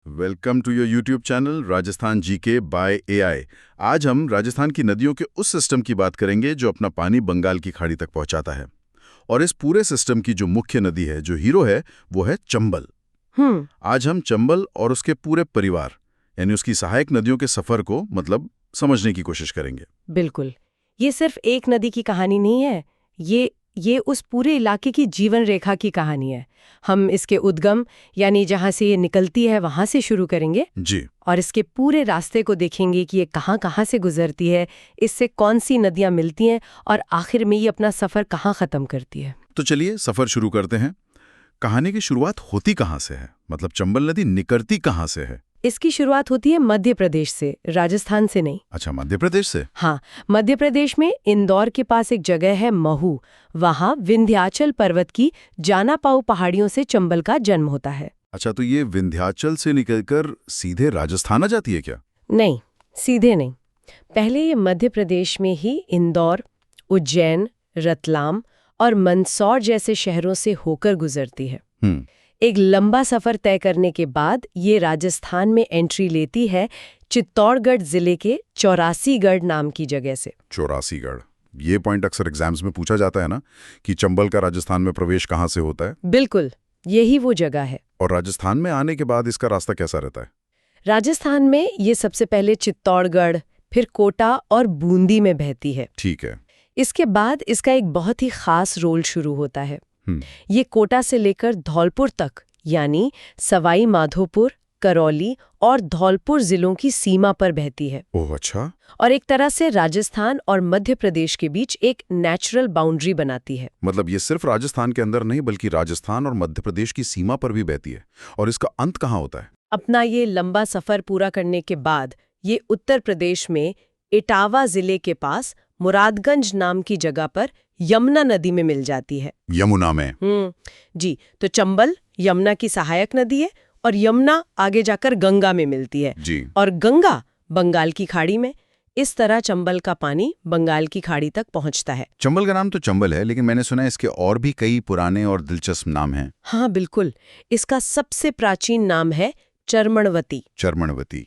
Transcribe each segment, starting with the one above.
Welcome to your YouTube channel Rajasthan GK by AI. आज हम राजस्थान की नदियों के उस सिस्टम की बात करेंगे जो अपना पानी बंगाल की खाड़ी तक पहुंचाता है। और इस पूरे सिस्टम की जो मुख्य नदी है, जो हीरो है, वो है चंबल। आज हम चंबल और उसके पूरे परिवार यानी उसकी सहायक नदियों के सफर को समझने की कोशिश करेंगे। बिल्कुल। ये सिर्फ एक नदी की कहानी नहीं है, ये उस पूरे इलाके की जीवन रेखा की कहानी है। हम इसके उद्गम यानी जहाँ से ये निकलती है वहाँ से शुरू करेंगे जी। और इसके पूरे रास्ते को देखेंगे कि ये कहाँ कहाँ से गुजरती है, इससे कौन सी नदियाँ मिलती हैं और आखिर में ये अपना सफ़र कहाँ ख़त्म करती है। तो चलिए सफर शुरू करते हैं। कहानी की शुरुआत होती कहाँ से है? चंबल नदी निकलती कहाँ से है? इसकी शुरुआत होती है मध्य प्रदेश से, राजस्थान से नहीं। अच्छा, मध्य प्रदेश से। हाँ, मध्य प्रदेश में इंदौर के पास एक जगह है महू। वहाँ विंध्याचल पर्वत की जानापाऊ पहाड़ियों से चंबल का जन्म होता है। अच्छा, तो ये विंध्याचल से निकलकर सीधे राजस्थान आ जाती है क्या? नहीं, सीधे नहीं। पहले ये मध्य प्रदेश में ही इंदौर, उज्जैन, रतलाम और मंदसौर जैसे शहरों से होकर गुजरती है। एक लंबा सफर तय करने के बाद ये राजस्थान में एंट्री लेती है चित्तौड़गढ़ जिले के चौरासीगढ़ नाम की जगह से। चौरासीगढ़, ये पॉइंट अक्सर एग्जाम्स में पूछा जाता है ना, कि चंबल का राजस्थान में प्रवेश कहाँ से होता है? बिल्कुल, यही वो जगह है। और राजस्थान में आने के बाद इसका रास्ता कैसा रहता है? राजस्थान में ये सबसे पहले चित्तौड़गढ़, फिर कोटा और बूंदी में बहती है। ठीक है। इसके बाद इसका एक बहुत ही खास रोल शुरू होता है। ये कोटा से लेकर धौलपुर तक यानी सवाई माधोपुर, करौली और धौलपुर जिलों की सीमा पर बहती है। ओह अच्छा। और एक तरह से राजस्थान और मध्य प्रदेश के बीच एक नेचुरल बाउंड्री बनाती है। ये सिर्फ राजस्थान के अंदर नहीं बल्कि राजस्थान और मध्य प्रदेश की सीमा पर भी बहती है। और इसका अंत कहाँ होता है? अपना ये लंबा सफर पूरा करने के बाद ये उत्तर प्रदेश में इटावा जिले के पास मुरादगंज नाम की जगह पर यमुना नदी में मिल जाती है। यमुना में? जी। तो चंबल यमुना की सहायक नदी है और यमुना आगे जाकर गंगा में मिलती है जी। और गंगा बंगाल की खाड़ी में। इस तरह चंबल का पानी बंगाल की खाड़ी तक पहुंचता है। चंबल का नाम तो चंबल है, लेकिन मैंने सुना है इसके और भी कई पुराने और दिलचस्प नाम हैं। हाँ बिल्कुल, इसका सबसे प्राचीन नाम है चर्मणवती। चर्मणवती।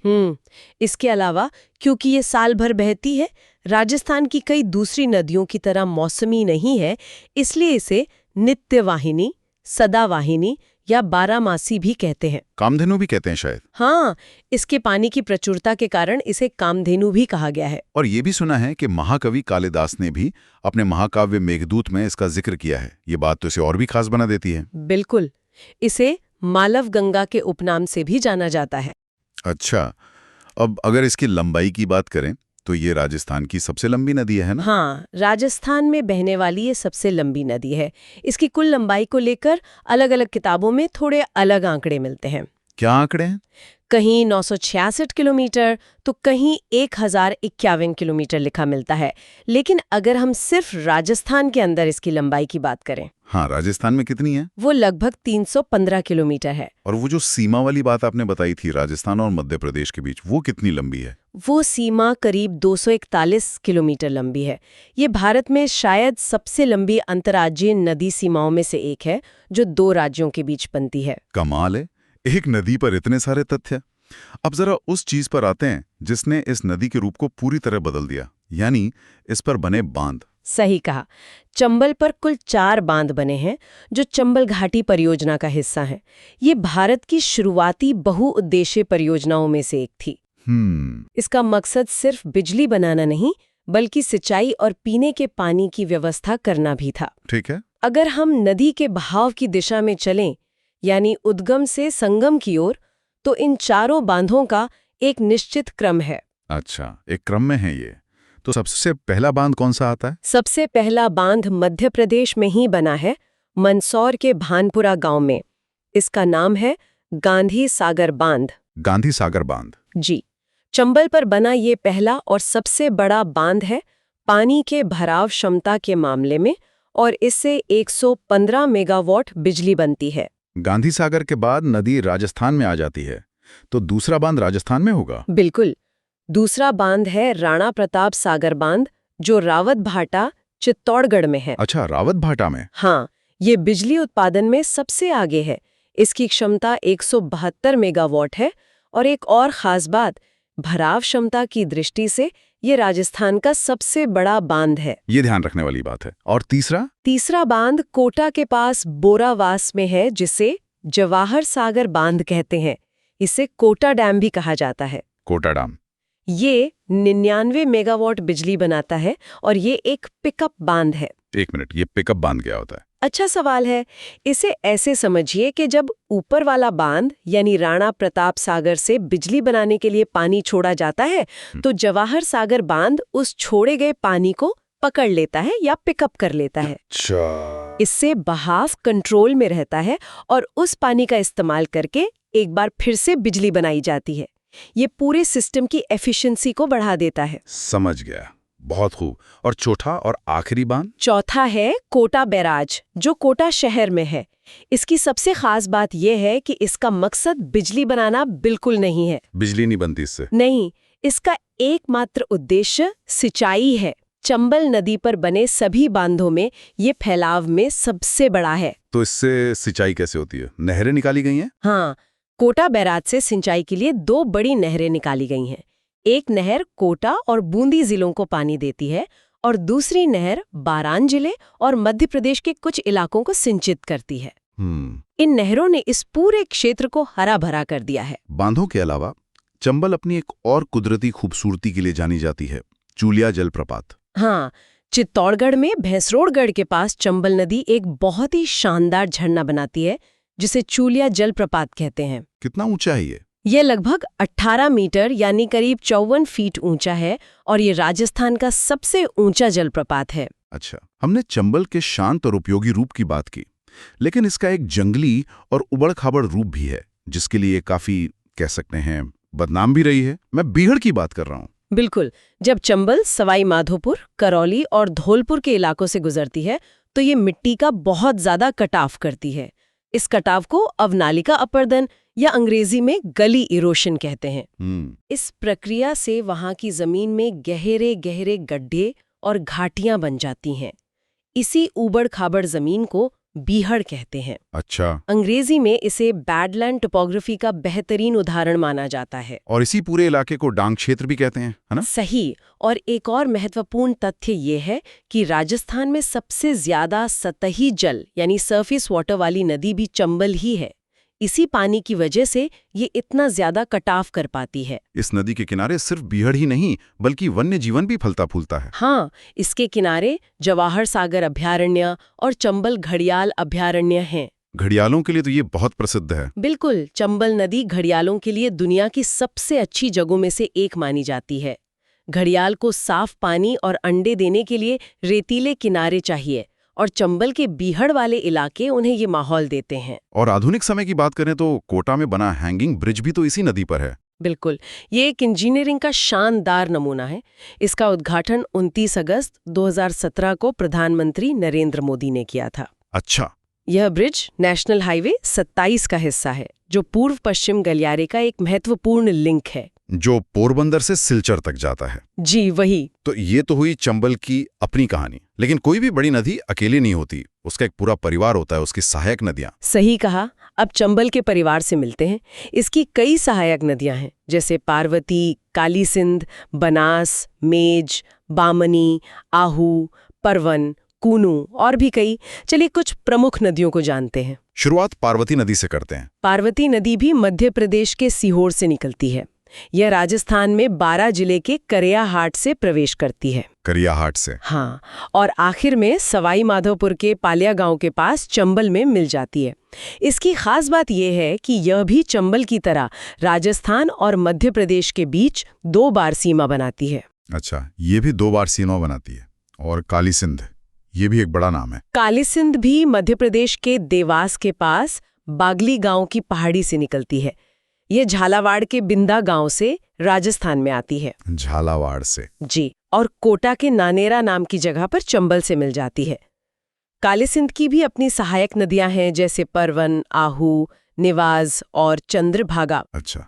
इसके अलावा क्योंकि ये साल भर बहती है, राजस्थान की कई दूसरी नदियों की तरह मौसमी नहीं है, इसलिए इसे नित्यवाहिनी, सदावाहिनी या बारहमासी भी कहते हैं। कामधेनु भी कहते हैं शायद। हाँ, इसके पानी की प्रचुरता के कारण इसे कामधेनु भी कहा गया है। और ये भी सुना है कि महाकवि कालिदास ने भी अपने महाकाव्य मेघदूत में इसका जिक्र किया है। ये बात तो इसे और भी खास बना देती है। बिल्कुल, इसे मालव गंगा के उपनाम से भी जाना जाता है। अच्छा, अब अगर इसकी लंबाई की बात करें तो ये राजस्थान की सबसे लंबी नदी है ना? हाँ, राजस्थान में बहने वाली ये सबसे लंबी नदी है। इसकी कुल लंबाई को लेकर अलग-अलग किताबों में थोड़े अलग आंकड़े मिलते हैं। क्या आंकड़े हैं? कहीं 966 किलोमीटर तो कहीं 1051 किलोमीटर लिखा मिलता है। लेकिन अगर हम सिर्फ राजस्थान के अंदर इसकी लंबाई की बात करें, हाँ, राजस्थान में कितनी है? वो लगभग 315 किलोमीटर है। और वो जो सीमा वाली बात आपने बताई थी राजस्थान और मध्य प्रदेश के बीच, वो कितनी लंबी है? वो सीमा करीब 241 किलोमीटर लंबी है। ये भारत में शायद सबसे लंबी अंतर्राज्यीय नदी सीमाओं में से एक है, जो 2 राज्यों के बीच बनती है। कमाल है, एक नदी पर इतने सारे तथ्य। अब जरा उस चीज पर आते हैं जिसने इस नदी के रूप को पूरी तरह बदल दिया, यानी इस पर बने बांध। सही कहा। चंबल पर कुल 4 बांध बने हैं, जो चंबल घाटी परियोजना का हिस्सा हैं। ये भारत की शुरुआती बहुउद्देशीय परियोजनाओं में से एक थी। इसका मकसद सिर्फ बिजली बनाना नहीं, बल्कि सिंचाई और पीने के पानी की व्यवस्था करना भी था। ठीक है। अगर हम नदी के बहाव की दिशा में चलें, यानी उद्गम से संगम की ओर, तो इन 4 बांधों का एक निश्चित क्रम है। अच्छा, एक क्रम में है ये। तो सबसे पहला बांध कौन सा आता है? सबसे पहला बांध मध्य प्रदेश में ही बना है, मंदसौर के भानपुरा गांव में। इसका नाम है गांधी सागर बांध। गांधी सागर बांध। जी। चंबल पर बना ये पहला और सबसे बड़ा बांध है पानी के भराव क्षमता के मामले में, और इससे 115 मेगावाट बिजली बनती है। गांधी सागर के बाद नदी राजस्थान में आ जाती है, तो दूसरा बांध राजस्थान में होगा? बिल्कुल। दूसरा बांध है राणा प्रताप सागर बांध, जो रावत भाटा, चित्तौड़गढ़ में है। अच्छा, रावत भाटा में। हाँ, ये बिजली उत्पादन में सबसे आगे है। इसकी क्षमता 172 मेगावाट है और एक और खास बात, भराव क्षमता की दृष्टि से ये राजस्थान का सबसे बड़ा बांध है। ये ध्यान रखने वाली बात है। और तीसरा बांध कोटा के पास बोरावास में है, जिसे जवाहर सागर बांध कहते हैं। इसे कोटा डैम भी कहा जाता है। कोटा डैम ये 99 मेगावाट बिजली बनाता है और ये एक पिकअप बांध है। एक मिनट, ये पिकअप बांध क्या होता है? अच्छा सवाल है। इसे ऐसे समझिए कि जब ऊपर वाला बांध यानी राणा प्रताप सागर से बिजली बनाने के लिए पानी छोड़ा जाता है, तो जवाहर सागर बांध उस छोड़े गए पानी को पकड़ लेता है या पिकअप कर लेता है। अच्छा। इससे बहाव कंट्रोल में रहता है और उस पानी का इस्तेमाल करके एक बार फिर से बिजली बनाई जाती है। ये पूरे सिस्टम की एफिशिएंसी को बढ़ा देता है। समझ गया, बहुत खूब। और चौथा और आखिरी बांध? चौथा है कोटा बैराज, जो कोटा शहर में है। इसकी सबसे खास बात यह है कि इसका मकसद बिजली बनाना बिल्कुल नहीं है। बिजली नहीं बनती इससे? नहीं, इसका एकमात्र उद्देश्य सिंचाई है। चंबल नदी पर बने सभी बांधों में ये फैलाव में सबसे बड़ा है। तो इससे सिंचाई कैसे होती है? नहरें निकाली गई हैं? हाँ, कोटा बैराज से सिंचाई के लिए 2 बड़ी नहरें निकाली गई हैं। एक नहर कोटा और बूंदी जिलों को पानी देती है और दूसरी नहर बारान जिले और मध्य प्रदेश के कुछ इलाकों को सिंचित करती है। इन नहरों ने इस पूरे क्षेत्र को हरा भरा कर दिया है। बांधों के अलावा चंबल अपनी एक और कुदरती खूबसूरती के लिए जानी जाती है, चूलिया जलप्रपात। हाँ, चित्तौड़गढ़ में भैंसरोड़गढ़ के पास चंबल नदी एक बहुत ही शानदार झरना बनाती है, जिसे चूलिया जलप्रपात कहते हैं। कितना ऊंचा है ये? ये लगभग 18 मीटर यानी करीब 54 फीट ऊंचा है और ये राजस्थान का सबसे ऊंचा जलप्रपात है। अच्छा, हमने चंबल के शांत और उपयोगी रूप की बात की, लेकिन इसका एक जंगली और उबड़-खाबड़ रूप भी है, जिसके लिए काफी, कह सकते हैं, बदनाम भी रही है। मैं बीहड़ की बात कर रहा हूँ। बिल्कुल। जब चंबल सवाई माधोपुर, करौली और धौलपुर के इलाकों से गुजरती है, तो ये मिट्टी का बहुत ज्यादा कटाव करती है। इस कटाव को अवनालिका अपर्दन या अंग्रेजी में गली इरोशन कहते हैं। इस प्रक्रिया से वहां की जमीन में गहरे गहरे गड्ढे और घाटियां बन जाती हैं। इसी ऊबड़ खाबड़ जमीन को बीहड़ कहते हैं। अच्छा। अंग्रेजी में इसे बैडलैंड टोपोग्राफी का बेहतरीन उदाहरण माना जाता है। और इसी पूरे इलाके को डांग क्षेत्र भी कहते हैं, है ना? सही। और एक और महत्वपूर्ण तथ्य ये है कि राजस्थान में सबसे ज्यादा सतही जल यानी सरफेस वाटर वाली नदी भी चंबल ही है। इसी पानी की वजह से ये इतना ज्यादा कटाव कर पाती है। इस नदी के किनारे सिर्फ बीहड़ ही नहीं, बल्कि वन्य जीवन भी फलता फूलता है। हाँ, इसके किनारे जवाहर सागर अभयारण्य और चंबल घड़ियाल अभयारण्य हैं। घड़ियालों के लिए तो ये बहुत प्रसिद्ध है। बिल्कुल, चंबल नदी घड़ियालों के लिए दुनिया की सबसे अच्छी जगहों में से एक मानी जाती है। घड़ियाल को साफ पानी और अंडे देने के लिए रेतीले किनारे चाहिए और चंबल के बीहड़ वाले इलाके उन्हें ये माहौल देते हैं। और आधुनिक समय की बात करें तो कोटा में बना हैंगिंग ब्रिज भी तो इसी नदी पर है। बिल्कुल, ये एक इंजीनियरिंग का शानदार नमूना है। इसका उद्घाटन 29 अगस्त 2017 को प्रधानमंत्री नरेंद्र मोदी ने किया था। अच्छा। यह ब्रिज नेशनल हाईवे 27 का हिस्सा है, जो पूर्व पश्चिम गलियारे का एक महत्वपूर्ण लिंक है, जो पोरबंदर से सिलचर तक जाता है। जी वही। तो ये तो हुई चंबल की अपनी कहानी, लेकिन कोई भी बड़ी नदी अकेले नहीं होती, उसका एक पूरा परिवार होता है, उसकी सहायक नदियां। सही कहा। अब चंबल के परिवार से मिलते हैं। इसकी कई सहायक नदियां हैं, जैसे पार्वती, कालीसिंध, बनास, मेज, बामनी, आहू, परवन, कूनू और भी कई। चलिए कुछ प्रमुख नदियों को जानते हैं। शुरुआत पार्वती नदी से करते हैं। पार्वती नदी भी मध्य प्रदेश के सीहोर से निकलती है। यह राजस्थान में बारां जिले के करियाहाट से प्रवेश करती है। करियाहाट से? हाँ, और आखिर में सवाई माधोपुर के पालिया गांव के पास चंबल में मिल जाती है। इसकी खास बात यह है कि यह भी चंबल की तरह राजस्थान और मध्य प्रदेश के बीच 2 बार सीमा बनाती है। अच्छा, ये भी 2 बार सीमा बनाती है। और कालीसिंध, ये भी एक बड़ा नाम है। कालीसिंध भी मध्य प्रदेश के देवास के पास बागली गांव की पहाड़ी से निकलती है। ये झालावाड़ के बिंदा गांव से राजस्थान में आती है। झालावाड़ से? जी। और कोटा के नानेरा नाम की जगह पर चंबल से मिल जाती है। कालीसिंध की भी अपनी सहायक नदियां हैं, जैसे परवन, आहू, निवाज और चंद्रभागा। अच्छा,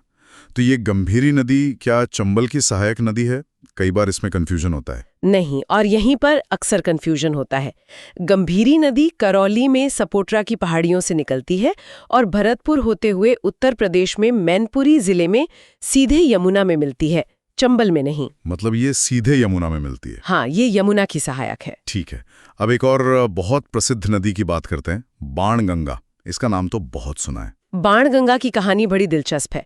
तो ये गंभीरी नदी क्या चंबल की सहायक नदी है? कई बार इसमें कंफ्यूजन होता है। नहीं, और यहीं पर अक्सर कंफ्यूजन होता है। गंभीरी नदी करौली में सपोट्रा की पहाड़ियों से निकलती है और भरतपुर होते हुए उत्तर प्रदेश में मैनपुरी जिले में सीधे यमुना में मिलती है, चंबल में नहीं। मतलब ये सीधे यमुना में मिलती है। हाँ, ये यमुना की सहायक है। ठीक है। अब एक और बहुत प्रसिद्ध नदी की बात करते हैं, बाणगंगा। इसका नाम तो बहुत सुना है। बाणगंगा की कहानी बड़ी दिलचस्प है।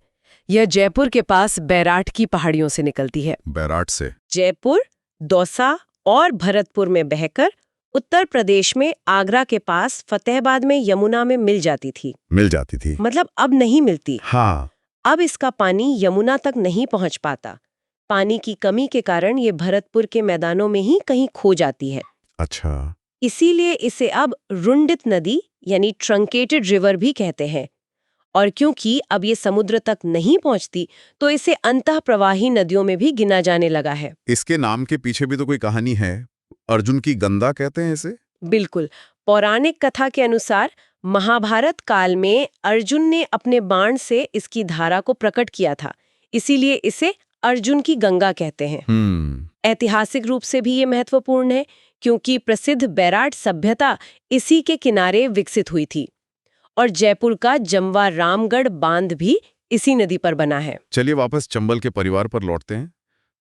यह जयपुर के पास बैराट की पहाड़ियों से निकलती है। बैराट से? जयपुर, दौसा और भरतपुर में बहकर उत्तर प्रदेश में आगरा के पास फतेहाबाद में यमुना में मिल जाती थी। मतलब अब नहीं मिलती। हाँ। अब इसका पानी यमुना तक नहीं पहुंच पाता। पानी की कमी के कारण ये भरतपुर के मैदानों में ही कहीं खो जाती है। अच्छा। इसीलिए इसे अब रुंडित नदी यानी ट्रंकेटेड रिवर भी कहते हैं। और क्योंकि अब ये समुद्र तक नहीं पहुंचती, तो इसे अंतः प्रवाही नदियों में भी गिना जाने लगा है। इसके नाम के पीछे भी तो कोई कहानी है। अर्जुन की गंगा कहते हैं इसे? बिल्कुल। पौराणिक कथा के अनुसार महाभारत काल में अर्जुन ने अपने बाण से इसकी धारा को प्रकट किया था, इसीलिए इसे अर्जुन की गंगा कहते हैं। ऐतिहासिक रूप से भी ये महत्वपूर्ण है, क्योंकि प्रसिद्ध बैराट सभ्यता इसी के किनारे विकसित हुई थी और जयपुर का जमवा रामगढ़ बांध भी इसी नदी पर बना है। चलिए वापस चंबल के परिवार पर लौटते हैं।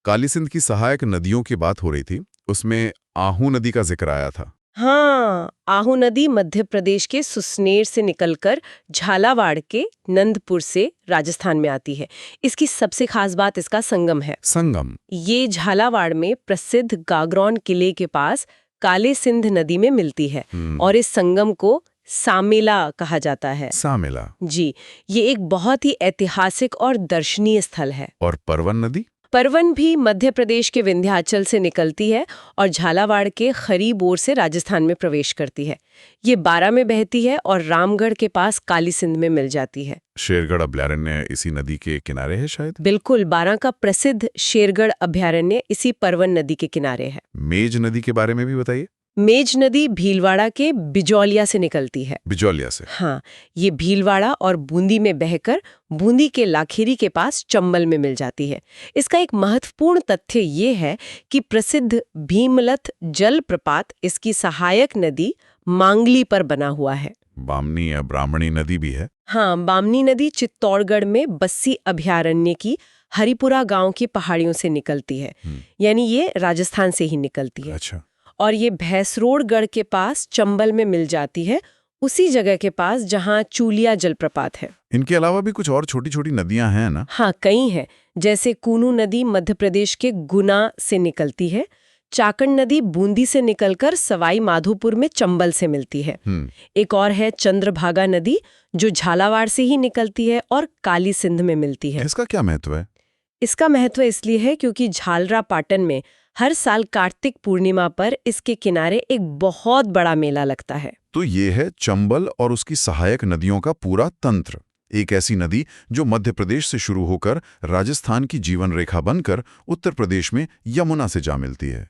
काली सिंध की सहायक नदियों की बात हो रही थी, उसमें आहू नदी का जिक्र आया था। हाँ, आहू नदी मध्य प्रदेश के सुसनेर से निकलकर झालावाड़ के नंदपुर से राजस्थान में आती है। इसकी सबसे खास बात इसका संगम है। संगम? ये झालावाड़ में प्रसिद्ध गागरौन किले के पास काले सिंध नदी में मिलती है और इस संगम को सामेला कहा जाता है। सामेला? जी, ये एक बहुत ही ऐतिहासिक और दर्शनीय स्थल है। और परवन नदी? परवन भी मध्य प्रदेश के विंध्याचल से निकलती है और झालावाड़ के खरीब ओर से राजस्थान में प्रवेश करती है। ये बारा में बहती है और रामगढ़ के पास काली सिंध में मिल जाती है। शेरगढ़ अभयारण्य इसी नदी के किनारे है शायद? बिल्कुल, बारा का प्रसिद्ध शेरगढ़ अभयारण्य इसी परवन नदी के किनारे है। मेज नदी के बारे में भी बताइए। मेज नदी भीलवाड़ा के बिजौलिया से निकलती है। बिजौलिया से? हाँ, ये भीलवाड़ा और बूंदी में बहकर बूंदी के लाखेरी के पास चंबल में मिल जाती है। इसका एक महत्वपूर्ण तथ्य ये है कि प्रसिद्ध भीमलथ जल प्रपात इसकी सहायक नदी मांगली पर बना हुआ है। बामनी या ब्राह्मणी नदी भी है? हाँ, बामनी नदी चित्तौड़गढ़ में बस्सी अभयारण्य की हरिपुरा गांव की पहाड़ियों से निकलती है, यानी ये राजस्थान से ही निकलती है। अच्छा। और ये भैंसरोडगढ़ के पास चंबल में मिल जाती है, उसी जगह के पास जहां चूलिया जलप्रपात है। इनके अलावा भी कुछ और छोटी छोटी नदियां हैं ना? हाँ, कई हैं। जैसे कूनू नदी मध्य प्रदेश के गुना से निकलती है। चाकण नदी बूंदी से निकलकर सवाई माधोपुर में चंबल से मिलती है। एक और है चंद्रभागा नदी, जो झालावाड़ से ही निकलती है और काली सिंध में मिलती है। इसका क्या महत्व है? इसका महत्व इसलिए है क्योंकि झालरा पाटन में हर साल कार्तिक पूर्णिमा पर इसके किनारे एक बहुत बड़ा मेला लगता है। तो ये है चंबल और उसकी सहायक नदियों का पूरा तंत्र। एक ऐसी नदी जो मध्य प्रदेश से शुरू होकर राजस्थान की जीवन रेखा बनकर उत्तर प्रदेश में यमुना से जा मिलती है।